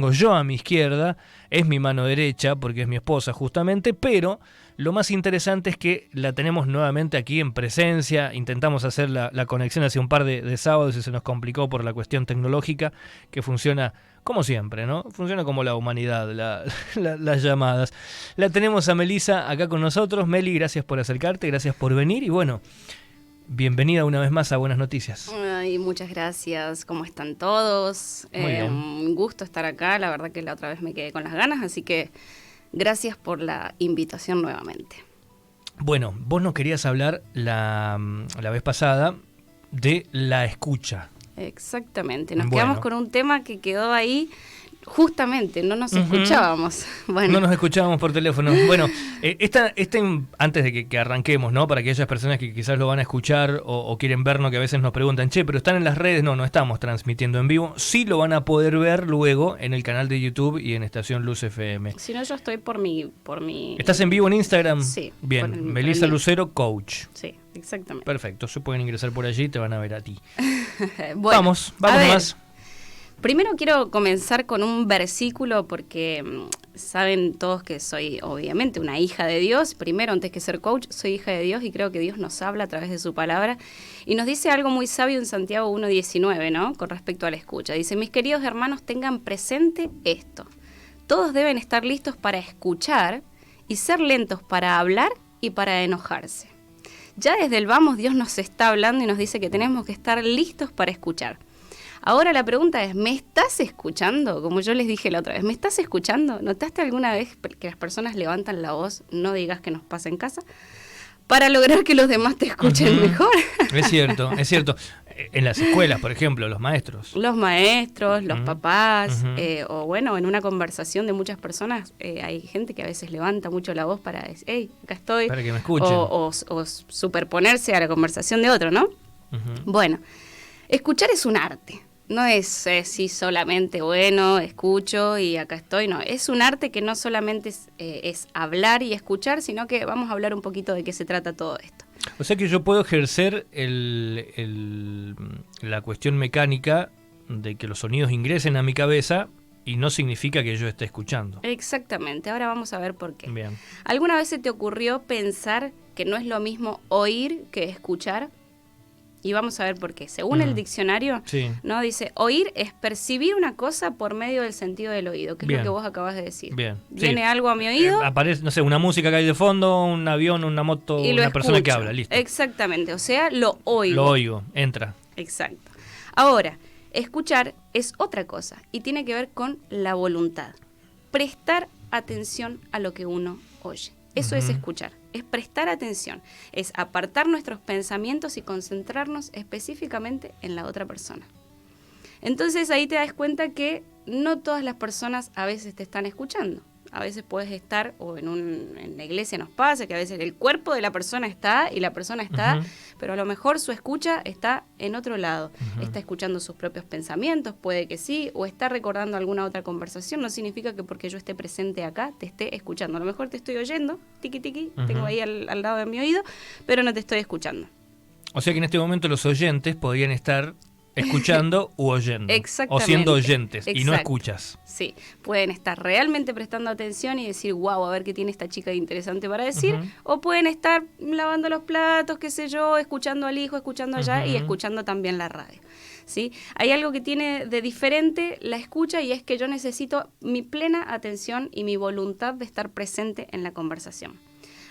tengo yo a mi izquierda es mi mano derecha, porque es mi esposa justamente, pero lo más interesante es que la tenemos nuevamente aquí en presencia. Intentamos hacer la conexión hace un par de sábados y se nos complicó por la cuestión tecnológica, que funciona como siempre, ¿no? Funciona como la humanidad, las llamadas. La tenemos a Melissa acá con nosotros. Meli, gracias por acercarte, gracias por venir y bueno, bienvenida una vez más a Buenas Noticias. Ay, muchas gracias. ¿Cómo están todos? Un gusto estar acá. La verdad que la otra vez me quedé con las ganas, así que gracias por la invitación nuevamente. Bueno, vos nos querías hablar la vez pasada de la escucha. Exactamente. Nos quedamos con un tema que quedó ahí. Justamente, no nos escuchábamos. Bueno. No nos escuchábamos por teléfono. Bueno, antes de que arranquemos, ¿no? Para aquellas personas que quizás lo van a escuchar o quieren vernos, que a veces nos preguntan, che, pero están en las redes. No estamos transmitiendo en vivo. Sí lo van a poder ver luego en el canal de YouTube y en Estación Luz FM. Si no, yo estoy por mi... ¿Estás en vivo en Instagram? Sí. Bien, Melissa Lucero, coach. Sí, exactamente. Perfecto, se pueden ingresar por allí y te van a ver a ti. Bueno, vamos más. Primero quiero comenzar con un versículo porque saben todos que soy obviamente una hija de Dios. Primero, antes que ser coach, soy hija de Dios y creo que Dios nos habla a través de su palabra. Y nos dice algo muy sabio en Santiago 1:19, ¿no? Con respecto a la escucha. Dice, mis queridos hermanos, tengan presente esto. Todos deben estar listos para escuchar y ser lentos para hablar y para enojarse. Ya desde el vamos Dios nos está hablando y nos dice que tenemos que estar listos para escuchar. Ahora la pregunta es, ¿me estás escuchando? Como yo les dije la otra vez, ¿me estás escuchando? ¿Notaste alguna vez que las personas levantan la voz, no digas que nos pasa en casa, para lograr que los demás te escuchen mejor? Es cierto. En las escuelas, por ejemplo, los maestros. Los maestros, los papás, o bueno, en una conversación de muchas personas, hay gente que a veces levanta mucho la voz para decir, hey, acá estoy. Para que me escuchen. O superponerse a la conversación de otro, ¿no? Bueno, escuchar es un arte. No es si solamente, bueno, escucho y acá estoy, no. Es un arte que no solamente es hablar y escuchar, sino que vamos a hablar un poquito de qué se trata todo esto. O sea que yo puedo ejercer la cuestión mecánica de que los sonidos ingresen a mi cabeza y no significa que yo esté escuchando. Exactamente, ahora vamos a ver por qué. Bien. ¿Alguna vez se te ocurrió pensar que no es lo mismo oír que escuchar? Y vamos a ver por qué. Según el diccionario, ¿no? Dice, oír es percibir una cosa por medio del sentido del oído, que es lo que vos acabas de decir. Bien. Viene algo a mi oído. Aparece, no sé, una música que hay de fondo, un avión, una moto, una persona que habla, listo. Exactamente, o sea, lo oigo. Lo oigo, entra. Exacto. Ahora, escuchar es otra cosa y tiene que ver con la voluntad. Prestar atención a lo que uno oye. Eso es escuchar, es prestar atención, es apartar nuestros pensamientos y concentrarnos específicamente en la otra persona. Entonces ahí te das cuenta que no todas las personas a veces te están escuchando. A veces puedes estar, o en la iglesia nos pasa, que a veces el cuerpo de la persona está y la persona está, pero a lo mejor su escucha está en otro lado. Está escuchando sus propios pensamientos, puede que sí, o está recordando alguna otra conversación. No significa que porque yo esté presente acá te esté escuchando. A lo mejor te estoy oyendo, tiqui tiqui, tengo ahí al lado de mi oído, pero no te estoy escuchando. O sea que en este momento los oyentes podrían estar escuchando u oyendo. Exactamente. O siendo oyentes. Exacto. Y no escuchas. Sí, pueden estar realmente prestando atención y decir, wow, a ver qué tiene esta chica de interesante para decir, o pueden estar lavando los platos, qué sé yo, escuchando al hijo, escuchando allá y escuchando también la radio. ¿Sí? Hay algo que tiene de diferente la escucha y es que yo necesito mi plena atención y mi voluntad de estar presente en la conversación.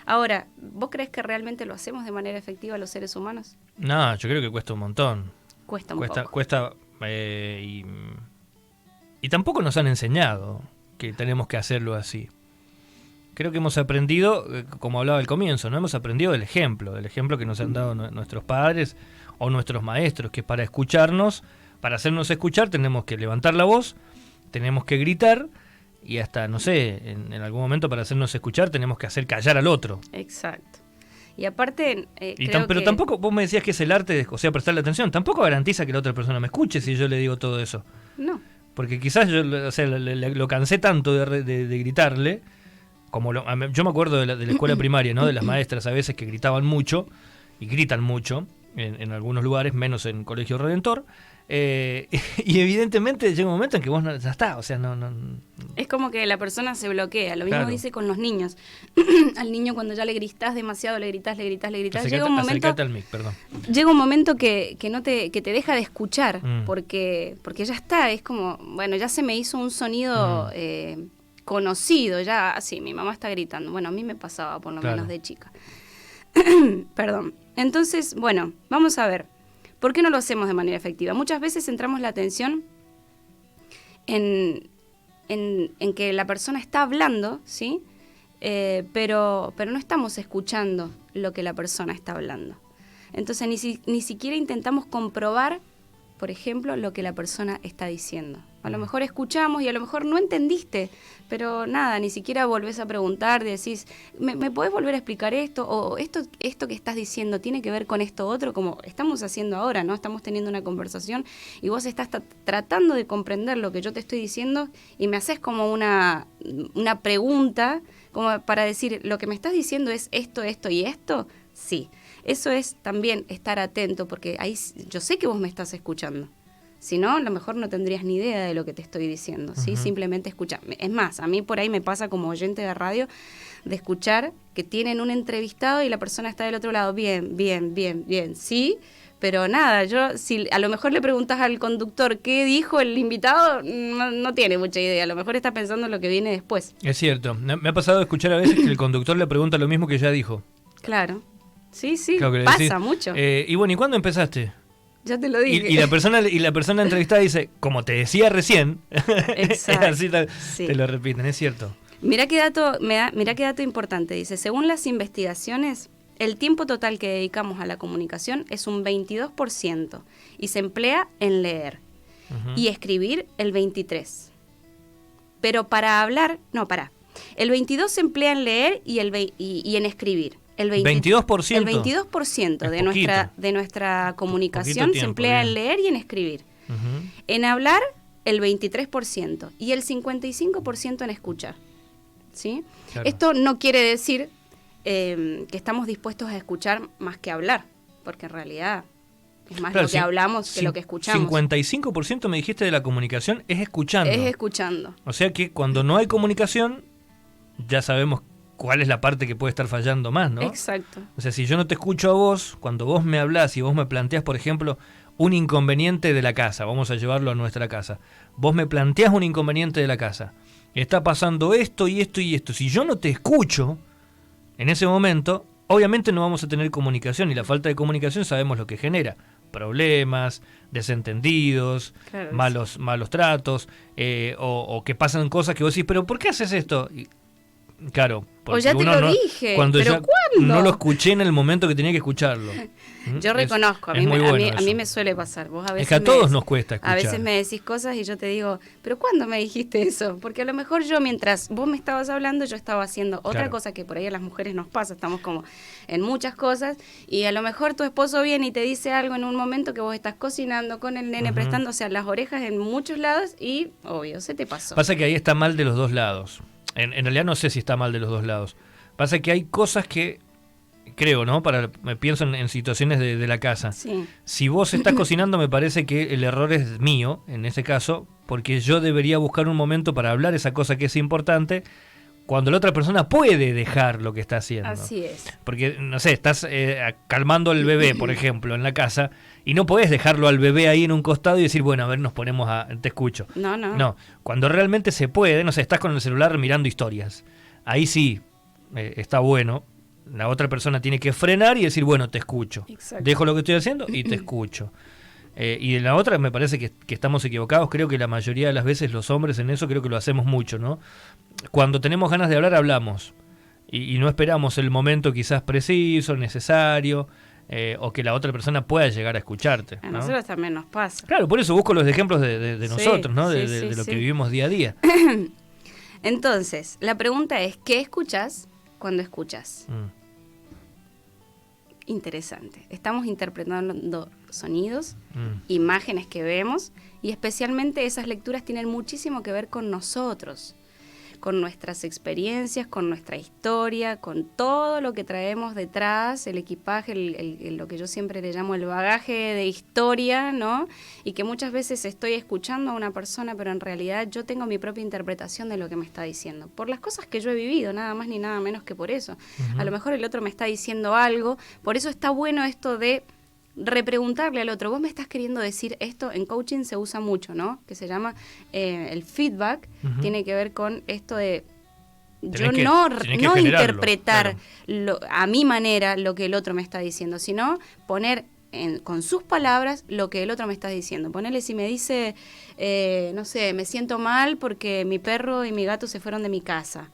Ahora, ¿vos crees que realmente lo hacemos de manera efectiva los seres humanos? No, yo creo que cuesta un montón. Cuesta un poco. Cuesta y tampoco nos han enseñado que tenemos que hacerlo así. Creo que hemos aprendido, como hablaba al comienzo, ¿no? Hemos aprendido del ejemplo que nos han dado nuestros padres o nuestros maestros, que para escucharnos, para hacernos escuchar, tenemos que levantar la voz, tenemos que gritar y hasta, no sé, en algún momento para hacernos escuchar tenemos que hacer callar al otro. Exacto. Y aparte, pero tampoco, vos me decías que es el arte, o sea, prestarle atención, tampoco garantiza que la otra persona me escuche si yo le digo todo eso. No. Porque quizás yo, o sea, lo cansé tanto de gritarle, como yo me acuerdo de la escuela primaria, ¿no? De las maestras a veces que gritaban mucho, y gritan mucho, en algunos lugares, menos en Colegio Redentor, Y evidentemente llega un momento en que vos ya está, o sea, no. Es como que la persona se bloquea. Lo mismo Claro. dice con los niños. Al niño cuando ya le gritás demasiado, le gritás. Llega Acercate al mic, perdón. Llega un momento que te deja de escuchar, Mm. porque ya está, es como, bueno, ya se me hizo un sonido conocido, ya, sí, mi mamá está gritando. Bueno, a mí me pasaba por lo Claro. menos de chica. Perdón. Entonces, bueno, vamos a ver. ¿Por qué no lo hacemos de manera efectiva? Muchas veces centramos la atención en que la persona está hablando, ¿sí? Pero no estamos escuchando lo que la persona está hablando. Entonces ni siquiera intentamos comprobar, por ejemplo, lo que la persona está diciendo. A lo mejor escuchamos y a lo mejor no entendiste, pero nada, ni siquiera volvés a preguntar, decís, ¿me podés volver a explicar esto? O esto que estás diciendo tiene que ver con esto otro, como estamos haciendo ahora, ¿no? Estamos teniendo una conversación y vos estás tratando de comprender lo que yo te estoy diciendo y me haces como una pregunta, como para decir, ¿lo que me estás diciendo es esto y esto? Sí. Eso es también estar atento, porque ahí yo sé que vos me estás escuchando. Si no, a lo mejor no tendrías ni idea de lo que te estoy diciendo, ¿sí? Simplemente escuchar. Es más, a mí por ahí me pasa como oyente de radio de escuchar que tienen un entrevistado y la persona está del otro lado. Bien, sí, pero nada, si a lo mejor le preguntas al conductor qué dijo el invitado, no tiene mucha idea. A lo mejor está pensando en lo que viene después. Es cierto. Me ha pasado de escuchar a veces que el conductor le pregunta lo mismo que ya dijo. Claro. Sí, Claro que le pasa decís, mucho. Y bueno, ¿y cuándo empezaste? Ya te lo dije. Y la persona entrevistada dice, como te decía recién, Exacto, así sí. te lo repiten, es cierto. Mirá qué dato importante. Dice, según las investigaciones, el tiempo total que dedicamos a la comunicación es un 22% y se emplea en leer y escribir el 23%. Pero para hablar, el 22% se emplea en leer y en escribir. El 22%. El 22% de nuestra comunicación tiempo, se emplea bien. en leer y en escribir. Ujú. En hablar, el 23% y el 55% en escuchar. ¿Sí? Claro. Esto no quiere decir que estamos dispuestos a escuchar más que hablar, porque en realidad es más Claro, lo que hablamos que lo que escuchamos. 55% me dijiste de la comunicación es escuchando. Es escuchando. O sea que cuando no hay comunicación, ya sabemos cuál es la parte que puede estar fallando más, ¿no? Exacto. O sea, si yo no te escucho a vos, cuando vos me hablás y vos me planteás, por ejemplo, un inconveniente de la casa, vamos a llevarlo a nuestra casa, vos me planteás un inconveniente de la casa, está pasando esto y esto y esto, si yo no te escucho, en ese momento, obviamente no vamos a tener comunicación, y la falta de comunicación sabemos lo que genera: problemas, desentendidos, Claro, malos tratos, o que pasan cosas que vos decís, pero ¿por qué haces esto? Y, claro, porque O ya te uno lo no, dije, cuando ¿pero ya cuándo? no lo escuché en el momento que tenía que escucharlo. Yo reconozco, a es muy bueno mí eso. me suele pasar. Vos a veces Es que a todos nos cuesta escuchar. A veces me decís cosas y yo te digo, ¿pero cuándo me dijiste eso? Porque a lo mejor yo, mientras vos me estabas hablando, yo estaba haciendo otra Claro. cosa que por ahí a las mujeres nos pasa. Estamos como en muchas cosas y a lo mejor tu esposo viene y te dice algo en un momento que vos estás cocinando con el nene, prestándose a las orejas en muchos lados y, obvio, se te pasó. Pasa que ahí está mal de los dos lados. En realidad no sé si está mal de los dos lados. Pasa que hay cosas que, creo, ¿no? Me pienso en situaciones de la casa. Sí. Si vos estás cocinando, me parece que el error es mío, en ese caso, porque yo debería buscar un momento para hablar esa cosa que es importante, cuando la otra persona puede dejar lo que está haciendo. Así es. Porque, no sé, estás calmando al bebé, por ejemplo, en la casa, y no podés dejarlo al bebé ahí en un costado y decir, bueno, a ver, nos ponemos te escucho. No. No, cuando realmente se puede, no sé, estás con el celular mirando historias. Ahí sí, está bueno. La otra persona tiene que frenar y decir, bueno, te escucho. Exacto. Dejo lo que estoy haciendo y te escucho. Y en la otra me parece que estamos equivocados. Creo que la mayoría de las veces los hombres en eso creo que lo hacemos mucho, ¿no? Cuando tenemos ganas de hablar, hablamos. Y no esperamos el momento quizás preciso, necesario, o que la otra persona pueda llegar a escucharte, A ¿no? nosotros también nos pasa. Claro, por eso busco los ejemplos de Sí, nosotros, ¿no? De sí, lo sí. que vivimos día a día. Entonces, la pregunta es, ¿qué escuchas cuando escuchas? Mm. Interesante. Estamos interpretando sonidos, Mm. imágenes que vemos, y especialmente esas lecturas tienen muchísimo que ver con nosotros, con nuestras experiencias, con nuestra historia, con todo lo que traemos detrás, el equipaje, lo que yo siempre le llamo el bagaje de historia, ¿no? Y que muchas veces estoy escuchando a una persona, pero en realidad yo tengo mi propia interpretación de lo que me está diciendo, por las cosas que yo he vivido, nada más ni nada menos que por eso. A lo mejor el otro me está diciendo algo, por eso está bueno esto de repreguntarle al otro, vos me estás queriendo decir esto. En coaching se usa mucho, ¿no? Que se llama el feedback, tiene que ver con esto de yo no interpretar a mi manera lo que el otro me está diciendo, sino poner con sus palabras lo que el otro me está diciendo. Ponerle, si me dice, no sé, me siento mal porque mi perro y mi gato se fueron de mi casa.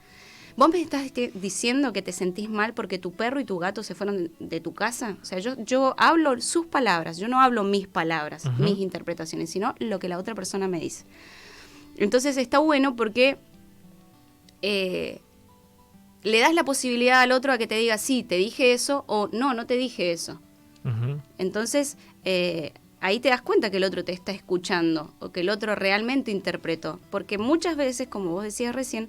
¿Vos me estás diciendo que te sentís mal porque tu perro y tu gato se fueron de tu casa? O sea, yo hablo sus palabras, yo no hablo mis palabras, mis interpretaciones, sino lo que la otra persona me dice. Entonces está bueno porque le das la posibilidad al otro a que te diga, sí, te dije eso, o no te dije eso. Entonces, ahí te das cuenta que el otro te está escuchando, o que el otro realmente interpretó. Porque muchas veces, como vos decías recién,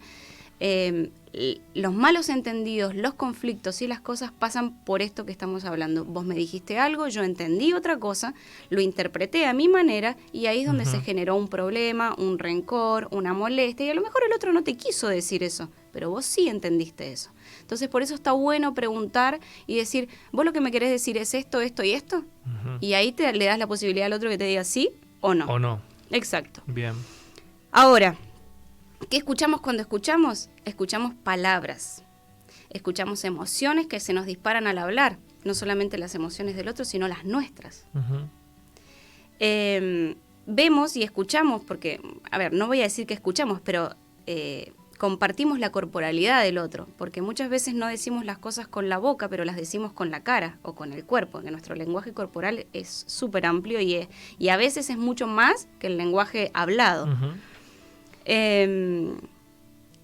los malos entendidos, los conflictos y las cosas pasan por esto que estamos hablando. Vos me dijiste algo, yo entendí otra cosa, lo interpreté a mi manera y ahí es donde se generó un problema, un rencor, una molestia, y a lo mejor el otro no te quiso decir eso, pero vos sí entendiste eso. Entonces por eso está bueno preguntar y decir, vos lo que me querés decir es esto, esto y esto, y ahí le das la posibilidad al otro que te diga sí o no. O no. Exacto. Bien. Ahora, ¿qué escuchamos cuando escuchamos? Escuchamos palabras, escuchamos emociones que se nos disparan al hablar, no solamente las emociones del otro, sino las nuestras. Vemos y escuchamos, porque, a ver, no voy a decir que escuchamos, pero compartimos la corporalidad del otro, porque muchas veces no decimos las cosas con la boca, pero las decimos con la cara o con el cuerpo, que nuestro lenguaje corporal es súper amplio y a veces es mucho más que el lenguaje hablado.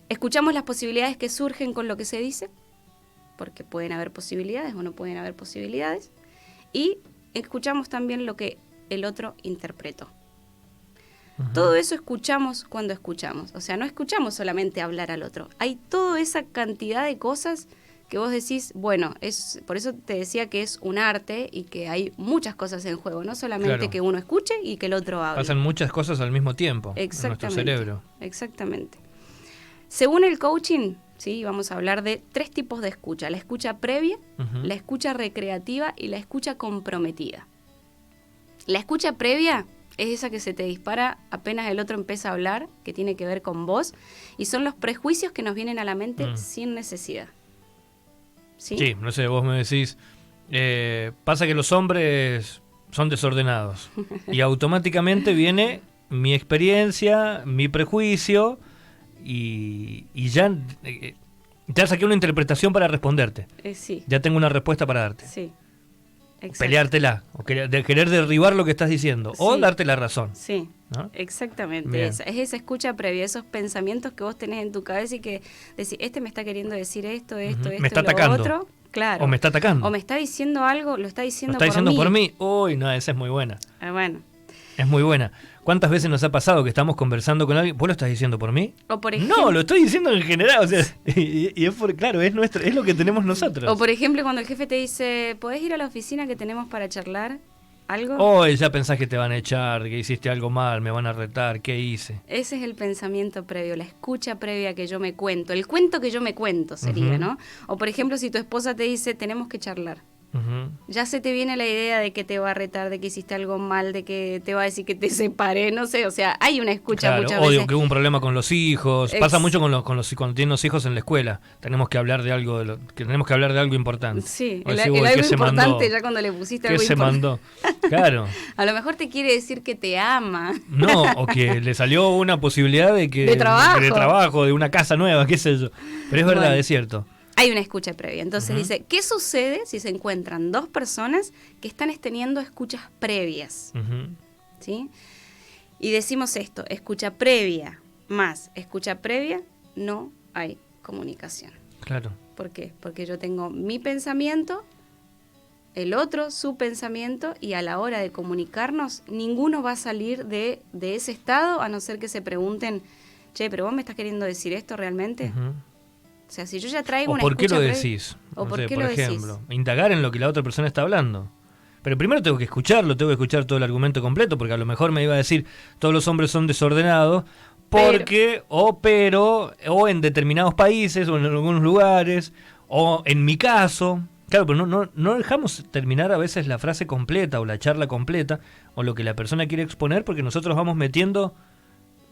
Escuchamos las posibilidades que surgen con lo que se dice, porque pueden haber posibilidades o no pueden haber posibilidades, y escuchamos también lo que el otro interpretó. Todo eso escuchamos cuando escuchamos, o sea, no escuchamos solamente hablar al otro, hay toda esa cantidad de cosas que vos decís, bueno, por eso te decía que es un arte y que hay muchas cosas en juego, no solamente que uno escuche y que el otro hable. Pasan muchas cosas al mismo tiempo en nuestro cerebro. Exactamente. Según el coaching, ¿sí? Vamos a hablar de 3 tipos de escucha: la escucha previa, la escucha recreativa y la escucha comprometida. La escucha previa es esa que se te dispara apenas el otro empieza a hablar, que tiene que ver con vos, y son los prejuicios que nos vienen a la mente sin necesidad. ¿Sí? No sé, vos me decís, pasa que los hombres son desordenados y automáticamente viene mi experiencia, mi prejuicio y ya saqué una interpretación para responderte. Sí. Ya tengo una respuesta para darte. Sí. Exacto. Peleártela, o querer derribar lo que estás diciendo, o darte la razón. Sí, ¿no? Exactamente. Es esa escucha previa, esos pensamientos que vos tenés en tu cabeza y que decís, me está queriendo decir esto, me está atacando. Otro. Claro. O me está atacando. O me está diciendo algo, lo está diciendo por mí. Uy, no, esa es muy buena. Bueno. Es muy buena. ¿Cuántas veces nos ha pasado que estamos conversando con alguien? ¿Vos lo estás diciendo por mí? O por ejemplo, no, lo estoy diciendo en general. O sea, y es claro, es lo que tenemos nosotros. O por ejemplo, cuando el jefe te dice, ¿podés ir a la oficina que tenemos para charlar algo? Ya pensás que te van a echar, que hiciste algo mal, me van a retar, ¿qué hice? Ese es el pensamiento previo, la escucha previa que yo me cuento. El cuento que yo me cuento sería, ¿no? O por ejemplo, si tu esposa te dice, tenemos que charlar. Ya se te viene la idea de que te va a retar, de que hiciste algo mal, de que te va a decir que te separé, no sé, o sea, hay una escucha muchas veces. O que hubo un problema con los hijos, pasa mucho cuando tienen los hijos en la escuela, tenemos que hablar de algo importante. Sí, el algo importante ya cuando le pusiste algo importante. ¿Qué se mandó? Claro. A lo mejor te quiere decir que te ama. No, o que le salió una posibilidad de trabajo, de una casa nueva, qué sé yo. Pero es verdad, es cierto. Hay una escucha previa. Entonces dice, ¿qué sucede si se encuentran 2 personas que están teniendo escuchas previas? ¿Sí? Y decimos esto, escucha previa más escucha previa, no hay comunicación. Claro. ¿Por qué? Porque yo tengo mi pensamiento, el otro su pensamiento, y a la hora de comunicarnos, ninguno va a salir de ese estado, a no ser que se pregunten, che, pero vos me estás queriendo decir esto realmente. Ujú. O sea, si yo ya traigo ¿O una por qué lo escucha decís? o No por sé, qué por lo ejemplo, decís. indagar en lo que la otra persona está hablando. Pero primero tengo que escucharlo, tengo que escuchar todo el argumento completo, porque a lo mejor me iba a decir, todos los hombres son desordenados, porque, o en determinados países, o en algunos lugares, o en mi caso. Claro, pero no dejamos terminar a veces la frase completa, o la charla completa, o lo que la persona quiere exponer, porque nosotros vamos metiendo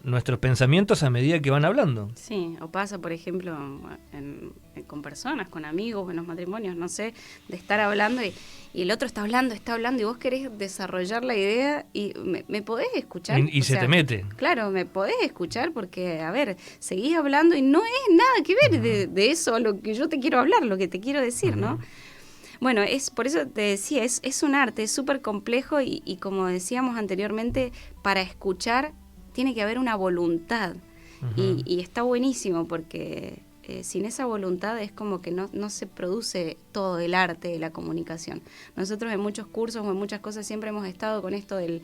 nuestros pensamientos a medida que van hablando. Sí, o pasa, por ejemplo, con personas, con amigos, en los matrimonios, no sé, de estar hablando y el otro está hablando y vos querés desarrollar la idea y me podés escuchar. Y se te mete. Claro, me podés escuchar porque, a ver, seguís hablando y no es nada que ver de eso a lo que yo te quiero hablar, lo que te quiero decir, ¿no? Bueno, por eso te decía, es un arte, es súper complejo y como decíamos anteriormente, para escuchar tiene que haber una voluntad. Y está buenísimo porque sin esa voluntad es como que no se produce todo el arte de la comunicación. Nosotros en muchos cursos o en muchas cosas siempre hemos estado con esto del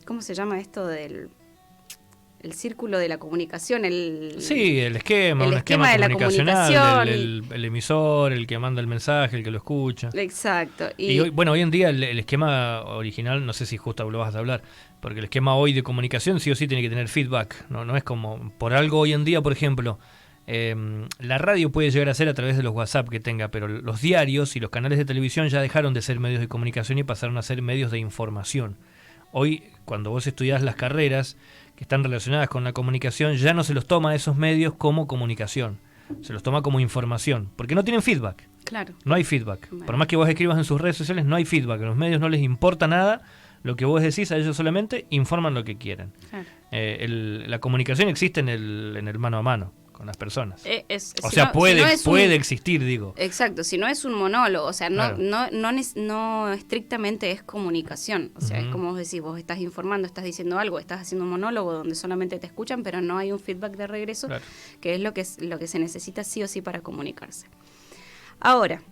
¿cómo se llama esto? El círculo de la comunicación, Sí, el esquema de la comunicacional, comunicación. el emisor, el que manda el mensaje, el que lo escucha. Exacto. Y hoy en día el esquema original, no sé si justo lo vas a hablar, porque el esquema hoy de comunicación sí o sí tiene que tener feedback, no es como, por algo hoy en día, por ejemplo, la radio puede llegar a ser a través de los WhatsApp que tenga, pero los diarios y los canales de televisión ya dejaron de ser medios de comunicación y pasaron a ser medios de información. Hoy, cuando vos estudiás las carreras que están relacionadas con la comunicación, ya no se los toma a esos medios como comunicación, se los toma como información, porque no tienen feedback. Claro. No hay feedback. Bueno. Por más que vos escribas en sus redes sociales, no hay feedback. A los medios no les importa nada lo que vos decís, a ellos solamente informan lo que quieren. Claro. La comunicación existe en el mano a mano con las personas. Puede existir, digo. Exacto, si no es un monólogo, o sea, Claro. no estrictamente es comunicación, o sea, es como vos decís, vos estás informando, estás diciendo algo, estás haciendo un monólogo donde solamente te escuchan, pero no hay un feedback de regreso, Claro. que es lo que se necesita sí o sí para comunicarse. Ahora,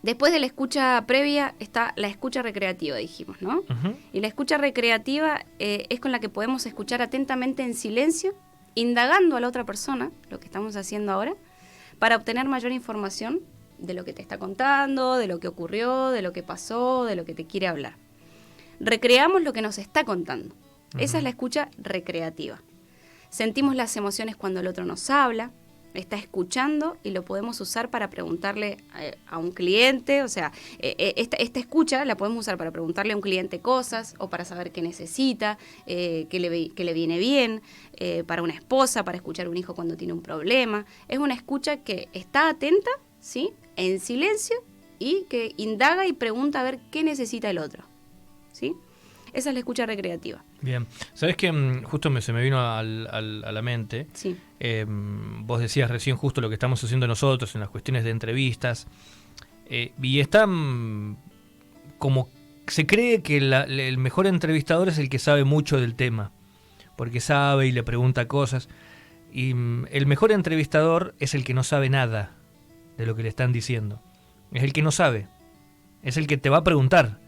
después de la escucha previa está la escucha recreativa, dijimos, ¿no? Y la escucha recreativa es con la que podemos escuchar atentamente en silencio, indagando a la otra persona, lo que estamos haciendo ahora, para obtener mayor información de lo que te está contando, de lo que ocurrió, de lo que pasó, de lo que te quiere hablar. Recreamos lo que nos está contando. Esa es la escucha recreativa. Sentimos las emociones cuando el otro nos habla, está escuchando y lo podemos usar para preguntarle a un cliente, o sea, esta escucha la podemos usar para preguntarle a un cliente cosas o para saber qué necesita, qué le viene bien, para una esposa, para escuchar a un hijo cuando tiene un problema. Es una escucha que está atenta, ¿sí?, en silencio y que indaga y pregunta a ver qué necesita el otro, ¿sí? Esa es la escucha recreativa. Bien. ¿Sabés que justo se me vino a la mente? Sí. Vos decías recién justo lo que estamos haciendo nosotros en las cuestiones de entrevistas. Y está como se cree que el mejor entrevistador es el que sabe mucho del tema, porque sabe y le pregunta cosas. Y el mejor entrevistador es el que no sabe nada de lo que le están diciendo. Es el que no sabe. Es el que te va a preguntar.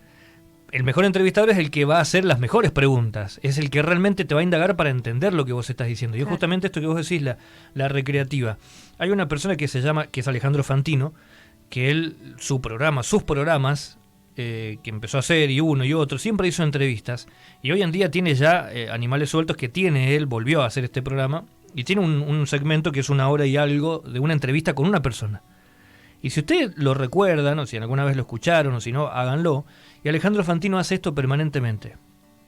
El mejor entrevistador es el que va a hacer las mejores preguntas, es el que realmente te va a indagar para entender lo que vos estás diciendo. Y es justamente esto que vos decís, la recreativa. Hay una persona que es Alejandro Fantino, que sus programas, que empezó a hacer y uno y otro, siempre hizo entrevistas, y hoy en día tiene ya Animales Sueltos, que volvió a hacer este programa, y tiene un segmento que es 1 hora y algo de una entrevista con una persona. Y si ustedes lo recuerdan, o si alguna vez lo escucharon, o si no, háganlo. Y Alejandro Fantino hace esto permanentemente.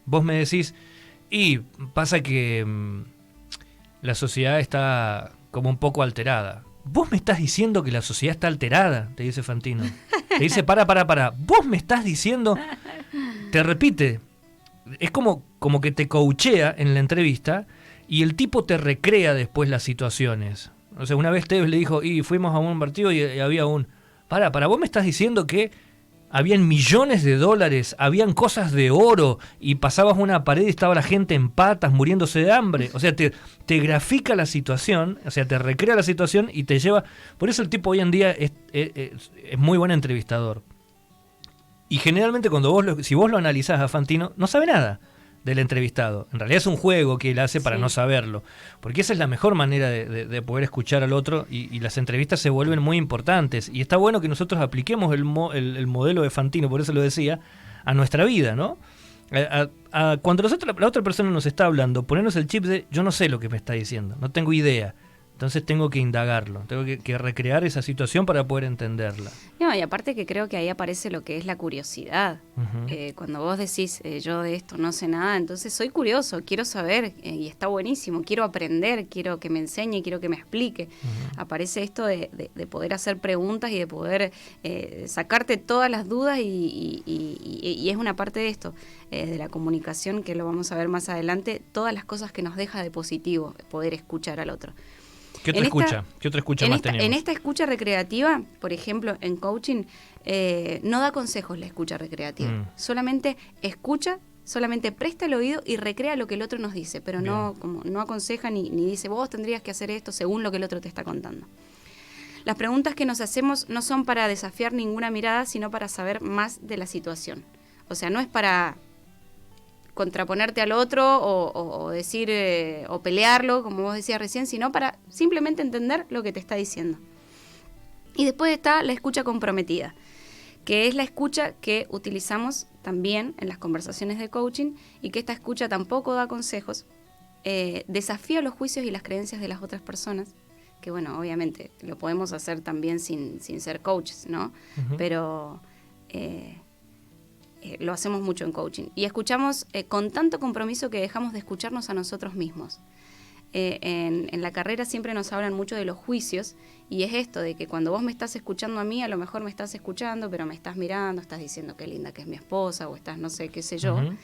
Vos me decís, y pasa que la sociedad está como un poco alterada. Vos me estás diciendo que la sociedad está alterada, te dice Fantino. Te dice, para. Vos me estás diciendo, te repite. Es como que te coachea en la entrevista y el tipo te recrea después las situaciones. O sea, una vez Tevez le dijo, y fuimos a un partido y había para, vos me estás diciendo que habían millones de dólares, habían cosas de oro, y pasabas una pared y estaba la gente en patas muriéndose de hambre. O sea, te grafica la situación, o sea, te recrea la situación y te lleva. Por eso el tipo hoy en día es muy buen entrevistador. Y generalmente si vos lo analizás a Fantino, no sabe nada. del entrevistado. En realidad es un juego que él hace para Sí. no saberlo, porque esa es la mejor manera de poder escuchar al otro, y las entrevistas se vuelven muy importantes, y está bueno que nosotros apliquemos el modelo de Fantino, por eso lo decía, a nuestra vida, ¿no? Cuando la otra persona nos está hablando, ponernos el chip de yo no sé lo que me está diciendo, no tengo idea. Entonces tengo que indagarlo, tengo que recrear esa situación para poder entenderla. No, y aparte que creo que ahí aparece lo que es la curiosidad. Uh-huh. Cuando vos decís, yo de esto no sé nada, entonces soy curioso, quiero saber, y está buenísimo, quiero aprender, quiero que me enseñe, quiero que me explique. Uh-huh. Aparece esto de poder hacer preguntas y de poder sacarte todas las dudas, y es una parte de esto, de la comunicación, que lo vamos a ver más adelante, todas las cosas que nos deja de positivo poder escuchar al otro. ¿Qué otra escucha? ¿Qué otra escucha más tenemos? En esta escucha recreativa, por ejemplo, en coaching, no da consejos la escucha recreativa. Solamente escucha, solamente presta el oído y recrea lo que el otro nos dice, pero no aconseja ni dice vos tendrías que hacer esto según lo que el otro te está contando. Las preguntas que nos hacemos no son para desafiar ninguna mirada, sino para saber más de la situación. O sea, no es para contraponerte al otro o decir o pelearlo, como vos decías recién, sino para simplemente entender lo que te está diciendo. Y después está la escucha comprometida, que es la escucha que utilizamos también en las conversaciones de coaching, y que esta escucha tampoco da consejos, desafía los juicios y las creencias de las otras personas, que bueno, obviamente lo podemos hacer también sin ser coaches, ¿no? Uh-huh. Pero lo hacemos mucho en coaching. Y escuchamos con tanto compromiso que dejamos de escucharnos a nosotros mismos. En la carrera siempre nos hablan mucho de los juicios, y es esto de que cuando vos me estás escuchando a mí, a lo mejor me estás escuchando, pero me estás mirando, estás diciendo qué linda que es mi esposa, o estás no sé, qué sé yo. Uh-huh.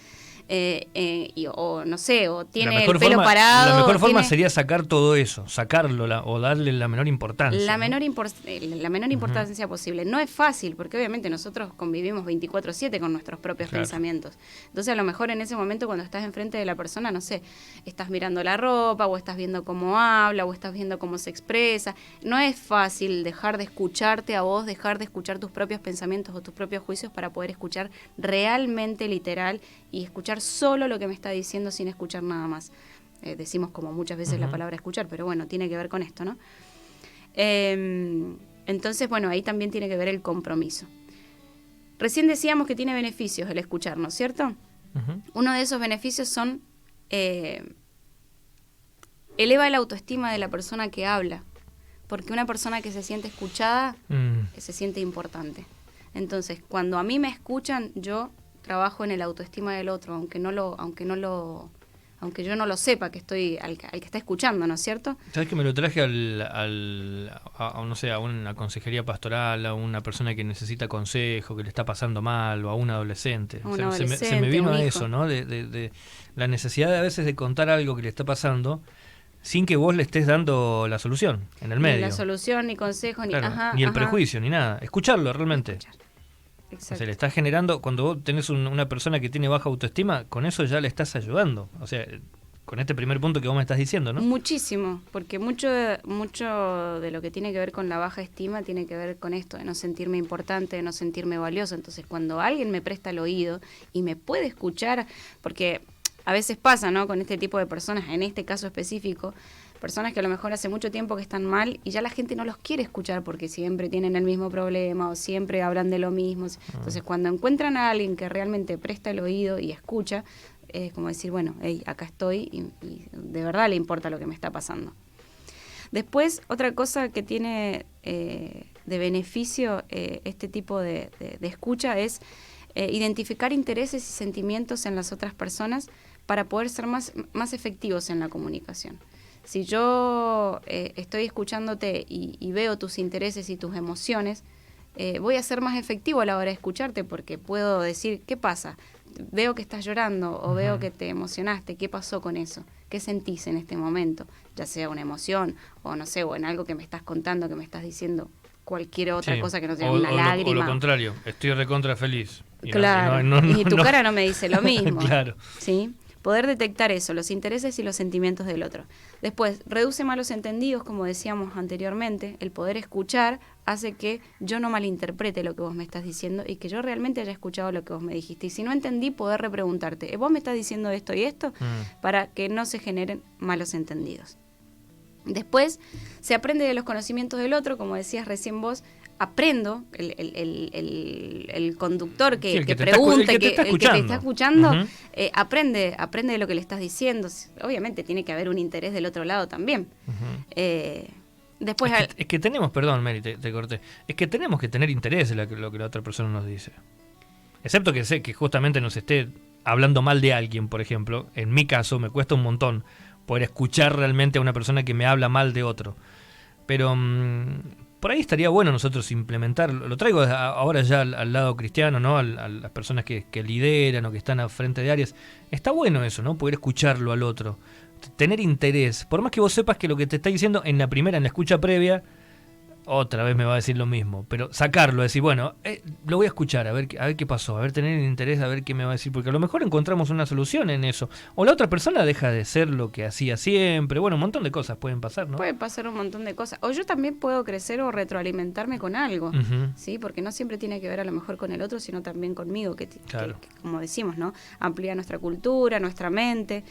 O no sé, o tiene el pelo parado. La mejor forma sería sacar todo eso, sacarlo o darle la menor importancia. La menor importancia posible. No es fácil, porque obviamente nosotros convivimos 24/7 con nuestros propios pensamientos. Entonces a lo mejor en ese momento, cuando estás enfrente de la persona, no sé, estás mirando la ropa, o estás viendo cómo habla, o estás viendo cómo se expresa. No es fácil dejar de escucharte a vos, dejar de escuchar tus propios pensamientos o tus propios juicios para poder escuchar realmente literal y escuchar solo lo que me está diciendo sin escuchar nada más. Decimos como muchas veces la palabra escuchar, pero bueno, tiene que ver con esto, ¿no? Entonces, bueno, ahí también tiene que ver el compromiso. Recién decíamos que tiene beneficios el escucharnos, ¿cierto? Uh-huh. Uno de esos beneficios son eleva la autoestima de la persona que habla, porque una persona que se siente escuchada se siente importante. Entonces, cuando a mí me escuchan, yo trabajo en el autoestima del otro, aunque yo no lo sepa, que estoy al que está escuchando, ¿no es cierto? ¿Sabes que me lo traje no sé, a una consejería pastoral, a una persona que necesita consejo, que le está pasando mal, o a un adolescente? Se me vino a eso, ¿no? De la necesidad a veces de contar algo que le está pasando sin que vos le estés dando la solución en el medio. Ni la solución, ni consejo, ni el prejuicio, ni nada. Escucharlo realmente. Exacto. O sea, le estás generando, cuando vos tenés una persona que tiene baja autoestima, con eso ya le estás ayudando. O sea, con este primer punto que vos me estás diciendo, ¿no? Muchísimo, porque mucho de lo que tiene que ver con la baja estima tiene que ver con esto, de no sentirme importante, de no sentirme valioso. Entonces, cuando alguien me presta el oído y me puede escuchar, porque a veces pasa, ¿no?, con este tipo de personas, en este caso específico, personas que a lo mejor hace mucho tiempo que están mal y ya la gente no los quiere escuchar porque siempre tienen el mismo problema o siempre hablan de lo mismo. Entonces, cuando encuentran a alguien que realmente presta el oído y escucha, es como decir, bueno, hey, acá estoy y de verdad le importa lo que me está pasando. Después, otra cosa que tiene de beneficio este tipo de escucha es identificar intereses y sentimientos en las otras personas para poder ser más efectivos en la comunicación. Si yo estoy escuchándote y veo tus intereses y tus emociones, voy a ser más efectivo a la hora de escucharte, porque puedo decir, ¿qué pasa? Veo que estás llorando o veo que te emocionaste. ¿Qué pasó con eso? ¿Qué sentís en este momento? Ya sea una emoción o no sé, o en algo que me estás contando, que me estás diciendo cualquier otra cosa que no sea una lágrima. O lo contrario, estoy recontra feliz. Claro, y tu cara no me dice lo mismo. Claro. ¿Sí? Poder detectar eso, los intereses y los sentimientos del otro. Después, reduce malos entendidos, como decíamos anteriormente. El poder escuchar hace que yo no malinterprete lo que vos me estás diciendo y que yo realmente haya escuchado lo que vos me dijiste. Y si no entendí, poder repreguntarte, ¿vos me estás diciendo esto y esto? Para que no se generen malos entendidos. Después, se aprende de los conocimientos del otro, como decías recién vos. Aprendo, el conductor que pregunta, el que te está escuchando, aprende de lo que le estás diciendo. Obviamente tiene que haber un interés del otro lado también. Después es que tenemos, perdón Mary, te corté, es que tenemos que tener interés en lo que la otra persona nos dice. Excepto que sé que justamente nos esté hablando mal de alguien, por ejemplo. En mi caso me cuesta un montón poder escuchar realmente a una persona que me habla mal de otro. Pero por ahí estaría bueno nosotros implementar, lo traigo ahora ya al lado cristiano, ¿no? A las personas que lideran o que están a frente de áreas. Está bueno eso, ¿no? Poder escucharlo al otro, tener interés. Por más que vos sepas que lo que te está diciendo en la escucha previa, otra vez me va a decir lo mismo, pero sacarlo, decir, bueno, lo voy a escuchar, a ver qué pasó, a ver, tener interés, a ver qué me va a decir, porque a lo mejor encontramos una solución en eso, o la otra persona deja de ser lo que hacía siempre, bueno, un montón de cosas pueden pasar, ¿no? Puede pasar un montón de cosas, o yo también puedo crecer o retroalimentarme con algo, ¿sí? Porque no siempre tiene que ver a lo mejor con el otro, sino también conmigo, que como decimos, ¿no? Amplía nuestra cultura, nuestra mente,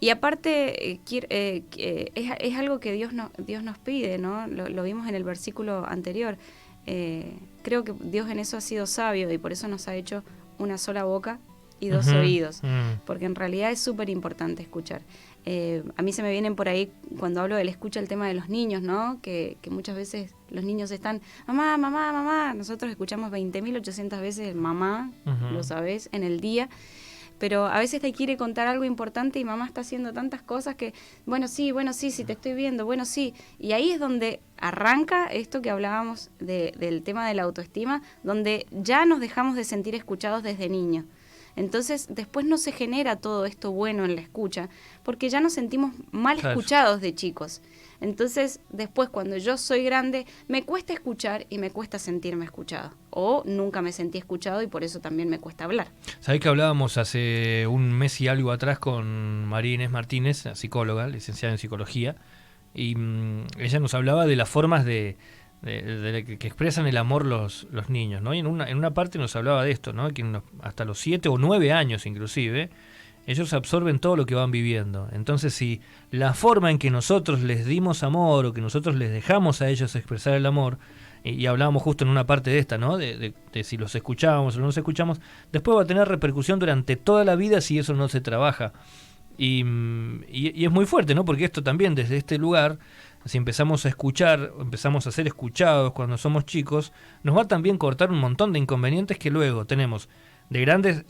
y aparte, es algo que Dios nos pide, ¿no? Lo vimos en el versículo anterior. Creo que Dios en eso ha sido sabio y por eso nos ha hecho una sola boca y dos oídos. Porque en realidad es súper importante escuchar. A mí se me vienen por ahí, cuando hablo de la escucha, el tema de los niños, ¿no? Que muchas veces los niños están, mamá, mamá, mamá. Nosotros escuchamos 20.800 veces mamá, lo sabés, en el día. Pero a veces te quiere contar algo importante y mamá está haciendo tantas cosas que, bueno, sí, si te estoy viendo, bueno, sí. Y ahí es donde arranca esto que hablábamos del tema de la autoestima, donde ya nos dejamos de sentir escuchados desde niños. Entonces, después no se genera todo esto bueno en la escucha, porque ya nos sentimos mal escuchados de chicos. Entonces, después, cuando yo soy grande, me cuesta escuchar y me cuesta sentirme escuchado. O nunca me sentí escuchado y por eso también me cuesta hablar. ¿Sabés que hablábamos hace un mes y algo atrás con María Inés Martínez, psicóloga, licenciada en psicología, y ella nos hablaba de las formas de que expresan el amor los niños, ¿no? Y en una parte nos hablaba de esto, ¿no? Que hasta los 7 o 9 años inclusive, ellos absorben todo lo que van viviendo. Entonces, si la forma en que nosotros les dimos amor o que nosotros les dejamos a ellos expresar el amor, y hablábamos justo en una parte de esta, ¿no? De si los escuchábamos o no los escuchamos, después va a tener repercusión durante toda la vida si eso no se trabaja. Y es muy fuerte, ¿no? Porque esto también, desde este lugar, si empezamos a escuchar, empezamos a ser escuchados cuando somos chicos, nos va también a cortar un montón de inconvenientes que luego tenemos. De grandes,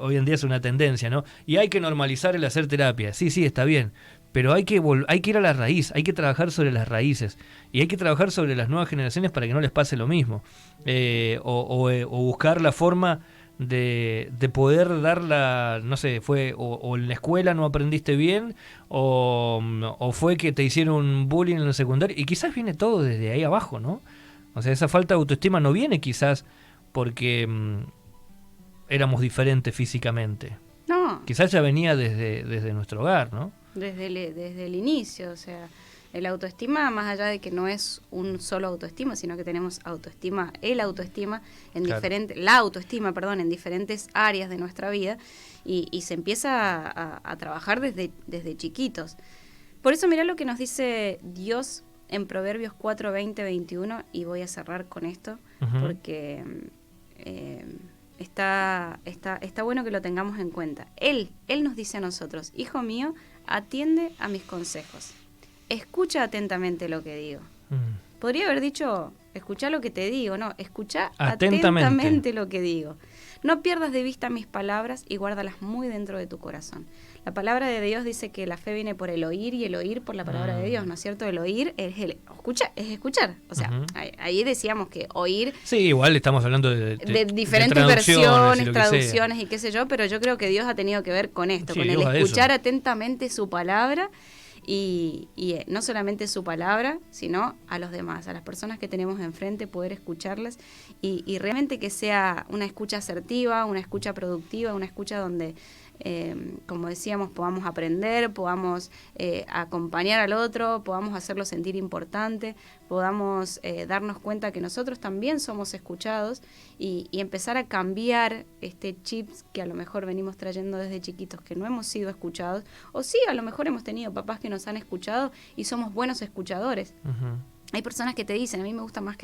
hoy en día es una tendencia, ¿no? Y hay que normalizar el hacer terapia. Sí, está bien. Pero hay que ir a la raíz, hay que trabajar sobre las raíces. Y hay que trabajar sobre las nuevas generaciones para que no les pase lo mismo. O buscar la forma de poder darla, no sé, fue o en la escuela no aprendiste bien, o fue que te hicieron bullying en el secundario. Y quizás viene todo desde ahí abajo, ¿no? O sea, esa falta de autoestima no viene quizás porque éramos diferentes físicamente. No. Quizás ya venía desde nuestro hogar, ¿no? Desde el inicio, o sea, el autoestima, más allá de que no es un solo autoestima, sino que tenemos autoestima, la autoestima en diferentes áreas de nuestra vida y se empieza a trabajar desde chiquitos. Por eso mirá lo que nos dice Dios en Proverbios 4, 20, 21, y voy a cerrar con esto, porque está bueno que lo tengamos en cuenta. Él nos dice a nosotros, hijo mío, atiende a mis consejos, escucha atentamente lo que digo. Podría haber dicho, escucha lo que te digo, no, escucha atentamente lo que digo. No pierdas de vista mis palabras y guárdalas muy dentro de tu corazón. La palabra de Dios dice que la fe viene por el oír y el oír por la palabra de Dios, ¿no es cierto? El oír es escuchar. O sea, ahí decíamos que oír... Sí, igual estamos hablando de diferentes versiones, traducciones y qué sé yo, pero yo creo que Dios ha tenido que ver con esto, con el escuchar atentamente su palabra y no solamente su palabra, sino a los demás, a las personas que tenemos enfrente, poder escucharlas y realmente que sea una escucha asertiva, una escucha productiva, una escucha donde, como decíamos, podamos aprender, podamos acompañar al otro, podamos hacerlo sentir importante, podamos darnos cuenta que nosotros también somos escuchados y empezar a cambiar este chip que a lo mejor venimos trayendo desde chiquitos, que no hemos sido escuchados, o sí, a lo mejor hemos tenido papás que nos han escuchado y somos buenos escuchadores. Uh-huh. Hay personas que te dicen, a mí me gusta más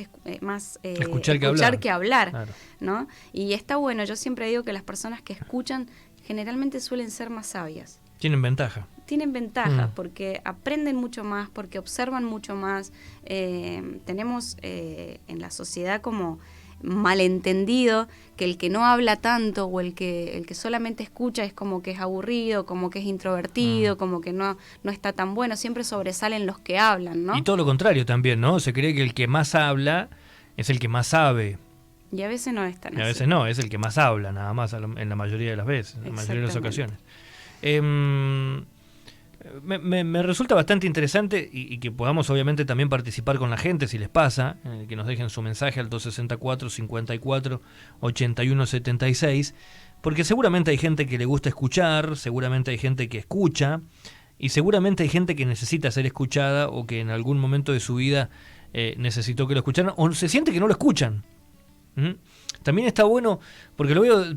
escuchar que hablar, claro. ¿No? Y está bueno, yo siempre digo que las personas que escuchan generalmente suelen ser más sabias. Tienen ventaja. Tienen ventaja porque aprenden mucho más, porque observan mucho más. Tenemos en la sociedad como malentendido que el que no habla tanto o el que solamente escucha es como que es aburrido, como que es introvertido, como que no está tan bueno. Siempre sobresalen los que hablan, ¿no? Y todo lo contrario también, ¿no? Se cree que el que más habla es el que más sabe. Y a veces no es tan así. A veces no, es el que más habla, nada más, en la mayoría de las veces, en la mayoría de las ocasiones. Me resulta bastante interesante y que podamos obviamente también participar con la gente, si les pasa, que nos dejen su mensaje al 264-54-81-76, porque seguramente hay gente que le gusta escuchar, seguramente hay gente que escucha, y seguramente hay gente que necesita ser escuchada o que en algún momento de su vida necesitó que lo escucharan, o se siente que no lo escuchan. También está bueno, porque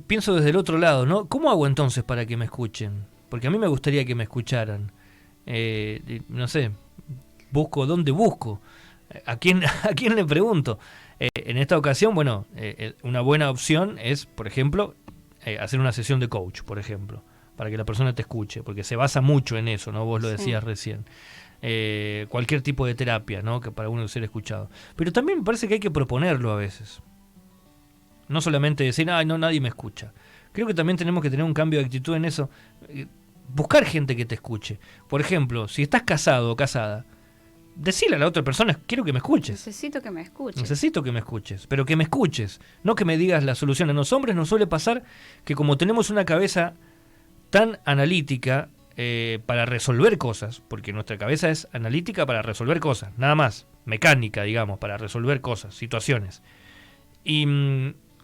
pienso desde el otro lado, ¿no? ¿Cómo hago entonces para que me escuchen? Porque a mí me gustaría que me escucharan. No sé, ¿dónde busco? ¿A quién le pregunto? En esta ocasión, bueno, una buena opción es, por ejemplo, hacer una sesión de coach, por ejemplo, para que la persona te escuche, porque se basa mucho en eso, ¿no? Vos lo decías recién. Cualquier tipo de terapia, ¿no? Que para uno ser escuchado. Pero también me parece que hay que proponerlo a veces. No solamente decir, ay, no, nadie me escucha. Creo que también tenemos que tener un cambio de actitud en eso. Buscar gente que te escuche. Por ejemplo, si estás casado o casada, decirle a la otra persona, quiero que me escuches. Necesito que me escuches. Necesito que me escuches, pero que me escuches. No que me digas la solución. A los hombres nos suele pasar que como tenemos una cabeza tan analítica para resolver cosas, porque nuestra cabeza es analítica para resolver cosas, nada más, mecánica, digamos, para resolver cosas, situaciones. Y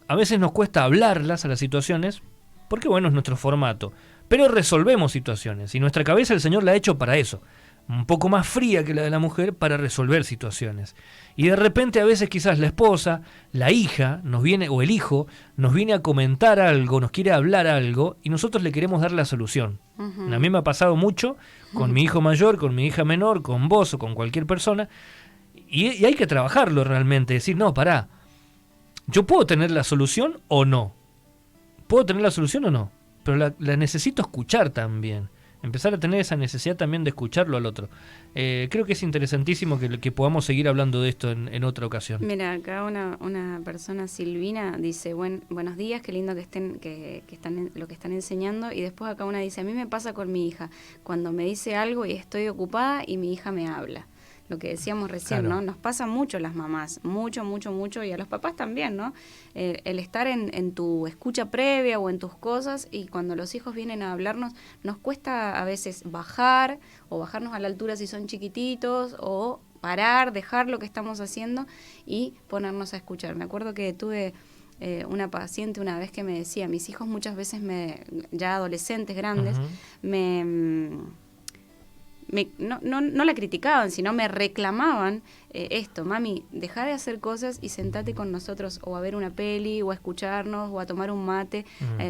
a veces nos cuesta hablarlas a las situaciones, porque bueno, es nuestro formato. Pero resolvemos situaciones, y nuestra cabeza el Señor la ha hecho para eso. Un poco más fría que la de la mujer para resolver situaciones. Y de repente a veces quizás la esposa, la hija, o el hijo, nos viene a comentar algo, nos quiere hablar algo, y nosotros le queremos dar la solución. Uh-huh. A mí me ha pasado mucho con mi hijo mayor, con mi hija menor, con vos o con cualquier persona, y hay que trabajarlo realmente, decir, no, pará. ¿Yo puedo tener la solución o no? ¿Puedo tener la solución o no? Pero la necesito escuchar también. Empezar a tener esa necesidad también de escucharlo al otro. Creo que es interesantísimo que podamos seguir hablando de esto en otra ocasión. Mira, acá una persona, Silvina, dice, buenos días, qué lindo que están lo que están enseñando. Y después acá una dice, a mí me pasa con mi hija, cuando me dice algo y estoy ocupada y mi hija me habla. Lo que decíamos recién, claro. ¿No? Nos pasa mucho las mamás, mucho, y a los papás también, ¿no? El estar en tu escucha previa o en tus cosas, y cuando los hijos vienen a hablarnos, nos cuesta a veces bajarnos a la altura si son chiquititos, o parar, dejar lo que estamos haciendo y ponernos a escuchar. Me acuerdo que tuve una paciente una vez que me decía, mis hijos muchas veces, ya adolescentes, grandes, uh-huh. No la criticaban, sino me reclamaban esto, mami, deja de hacer cosas y sentate con nosotros o a ver una peli o a escucharnos o a tomar un mate,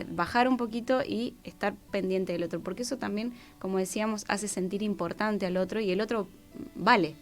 bajar un poquito y estar pendiente del otro, porque eso también, como decíamos, hace sentir importante al otro, y el otro vale.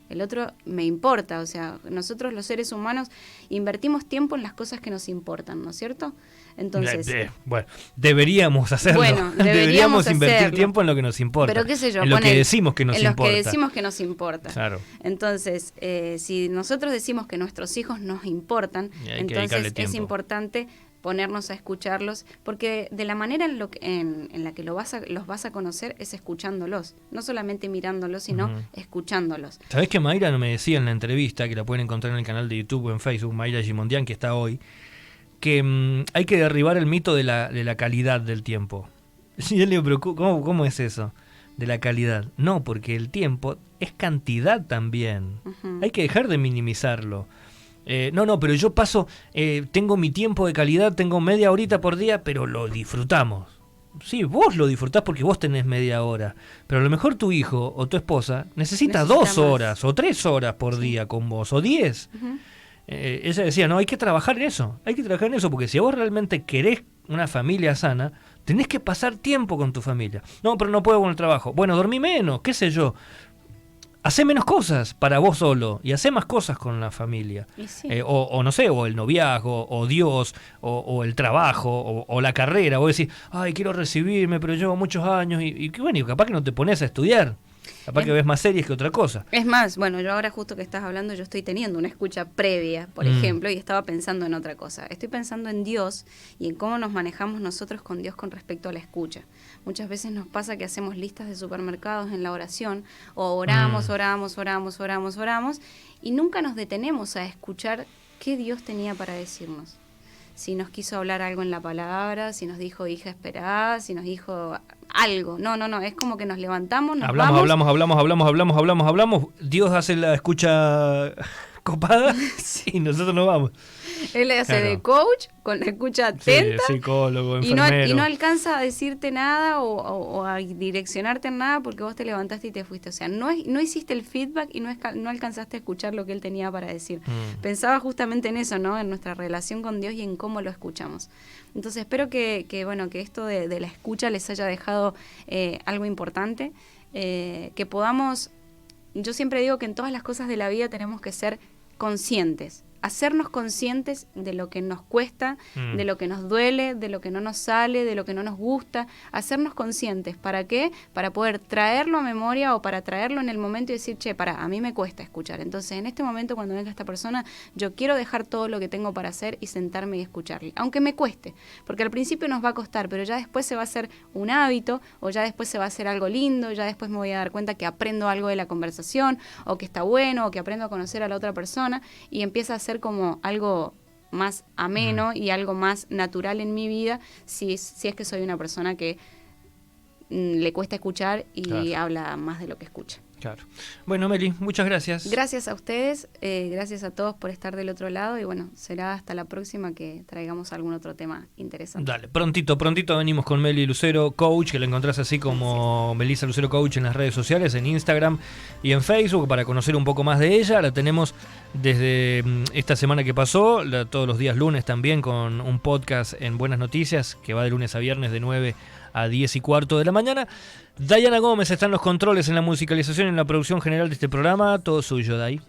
El otro me importa, o sea, nosotros los seres humanos invertimos tiempo en las cosas que nos importan, ¿no es cierto? Entonces, bueno, deberíamos hacerlo. Bueno, deberíamos invertir tiempo en lo que nos importa. Pero qué sé yo, en lo que decimos que nos importa. En lo que decimos que nos importa. Claro. Entonces, si nosotros decimos que nuestros hijos nos importan, entonces es importante ponernos a escucharlos, porque de la manera en la que los vas a conocer es escuchándolos, no solamente mirándolos, sino escuchándolos. ¿Sabés que Mayra me decía en la entrevista, que la pueden encontrar en el canal de YouTube o en Facebook, Mayra Gimondián, que está hoy, que hay que derribar el mito de la calidad del tiempo? Y yo le digo, pero ¿cómo es eso? de la calidad. No, porque el tiempo es cantidad también. Hay que dejar de minimizarlo. No, pero yo paso, tengo mi tiempo de calidad, tengo media horita por día, pero lo disfrutamos. Sí, vos lo disfrutás porque vos tenés media hora, pero a lo mejor tu hijo o tu esposa necesita 2 horas o 3 horas por día con vos, o 10. Ella decía, no, hay que trabajar en eso, porque si vos realmente querés una familia sana, tenés que pasar tiempo con tu familia. No, pero no puedo con el trabajo. Bueno, dormí menos, qué sé yo. Hacé menos cosas para vos solo y hacé más cosas con la familia. Sí. O no sé, o el noviazgo, o Dios, o el trabajo, o la carrera. Vos decís, ay, quiero recibirme, pero llevo muchos años y bueno, y capaz que no te pones a estudiar. Capaz que ves más series que otra cosa. Es más, bueno, yo ahora justo que estás hablando, yo estoy teniendo una escucha previa, por ejemplo, y estaba pensando en otra cosa. Estoy pensando en Dios y en cómo nos manejamos nosotros con Dios con respecto a la escucha. Muchas veces nos pasa que hacemos listas de supermercados en la oración, o oramos y nunca nos detenemos a escuchar qué Dios tenía para decirnos. Si nos quiso hablar algo en la palabra, si nos dijo, hija, esperá, si nos dijo algo. No, es como que nos levantamos, nos hablamos, Dios hace la escucha copada y nosotros nos vamos. Él le hace de coach con la escucha atenta, sí, psicólogo, enfermero. Y no alcanza a decirte nada o a direccionarte en nada porque vos te levantaste y te fuiste. O sea, no hiciste el feedback y no alcanzaste a escuchar lo que él tenía para decir. Pensaba justamente en eso, ¿no? En nuestra relación con Dios y en cómo lo escuchamos. Entonces espero que esto de la escucha les haya dejado algo importante, que podamos. Yo siempre digo que en todas las cosas de la vida tenemos que ser conscientes, hacernos conscientes de lo que nos cuesta, de lo que nos duele, de lo que no nos sale, de lo que no nos gusta, hacernos conscientes. ¿Para qué? Para poder traerlo a memoria o para traerlo en el momento y decir, a mí me cuesta escuchar. Entonces, en este momento, cuando venga esta persona, yo quiero dejar todo lo que tengo para hacer y sentarme y escucharle, aunque me cueste, porque al principio nos va a costar, pero ya después se va a hacer un hábito, o ya después se va a hacer algo lindo, ya después me voy a dar cuenta que aprendo algo de la conversación, o que está bueno, o que aprendo a conocer a la otra persona, y empieza a ser como algo más ameno y algo más natural en mi vida, si es que soy una persona que le cuesta escuchar y habla más de lo que escucha. Claro. Bueno, Meli, muchas gracias. Gracias a ustedes, gracias a todos por estar del otro lado y bueno, será hasta la próxima que traigamos algún otro tema interesante. Dale, prontito venimos con Meli Lucero Coach, que la encontrás así como Melissa Lucero Coach en las redes sociales, en Instagram y en Facebook, para conocer un poco más de ella. La tenemos desde esta semana que pasó, todos los días lunes también, con un podcast en Buenas Noticias, que va de lunes a viernes de 9 a 10:15 de la mañana. Diana Gómez está en los controles, en la musicalización y en la producción general de este programa. Todo suyo, Day.